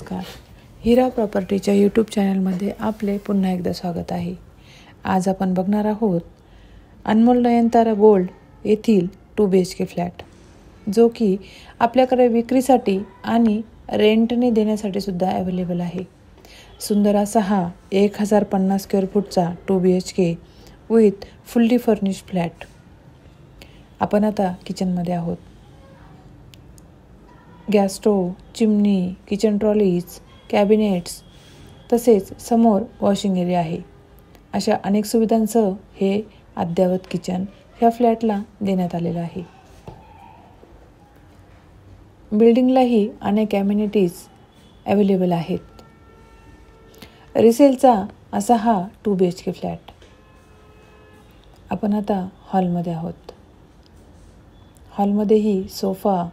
नमस्कार. हिरा प्रॉपर्टीच्या यूट्यूब चॅनलमध्ये आपले पुन्हा एकदा स्वागत आहे. आज आपण बघणार आहोत अनमोल नयनतारा गोल्ड येथील 2 BHK फ्लॅट, जो की आपल्याकडे विक्रीसाठी आणि रेंटने देण्यासाठी सुद्धा अवेलेबल आहे. सुंदर असा हा 1050 स्क्वेअर फूटचा 2 BHK with fully furnished flat. आपण आता किचनमध्ये आहोत. Gas stove, chimney, kitchen trolleys, cabinets तसेच समोर वॉशिंग एरिया आहे. अशा अनेक सुविधांसह हे अद्ययावत किचन ह्या फ्लॅटला देण्यात आलेलं आहे. बिल्डिंगलाही अनेक ॲम्युनिटीज अवेलेबल आहेत. रिसेलचा असा हा 2 BHK फ्लॅट. आपण आता हॉलमध्ये आहोत. हॉलमध्येही सोफा,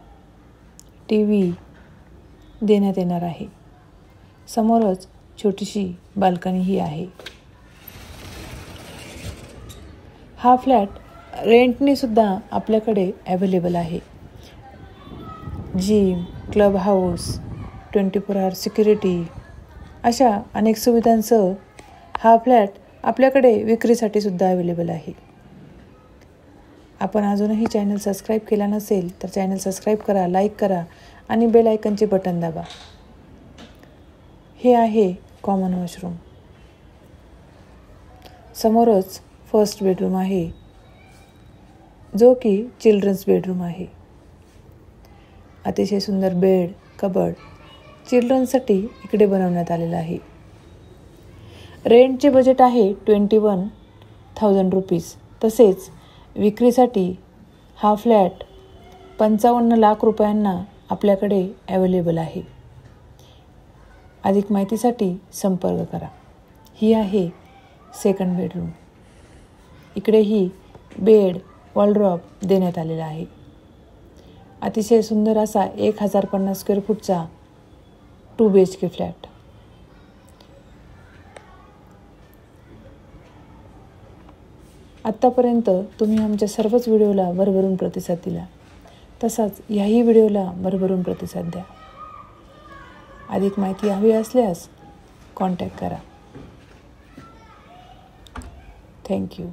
TV देण्यात येणार आहे. समोरच छोटीशी बाल्कनीही आहे. हा फ्लॅट रेंटने सुद्धा आपल्याकडे अवेलेबल आहे. जिम, क्लब हाऊस, 24 आवर सिक्युरिटी अशा अनेक सुविधांसह हा फ्लॅट आपल्याकडे विक्रीसाठी सुद्धा अवेलेबल आहे. आपण अजूनही चॅनल सबस्क्राईब केला नसेल तर चॅनल सबस्क्राईब करा, लाईक करा आणि बेल आयकनचे बटन दाबा. हे आहे कॉमन वॉशरूम. समोरच फर्स्ट बेडरूम आहे, जो की चिल्ड्रन्स बेडरूम आहे. अतिशय सुंदर बेड, कबड चिल्ड्रन्ससाठी इकडे बनवण्यात आलेलं आहे. रेंटचे बजेट आहे 21,000 रुपीज. तसेच विक्रीसाठी हा फ्लॅट 55 लाख रुपयांना आपल्याकडे अवेलेबल आहे. अधिक माहितीसाठी संपर्क करा. ही आहे सेकंड बेडरूम. इकडेही बेड, वॉलड्रॉप देण्यात आलेला आहे. अतिशय सुंदर असा 1050 स्क्वेअर फूटचा 2 BHK फ्लॅट. आत्तापर्यंत तुम्ही आमच्या सर्वच व्हिडिओला भरभरून प्रतिसाद दिला. तसाच याही व्हिडिओला भरभरून प्रतिसाद द्या. अधिक माहिती हवी असल्यास कॉन्टॅक्ट करा. थँक्यू.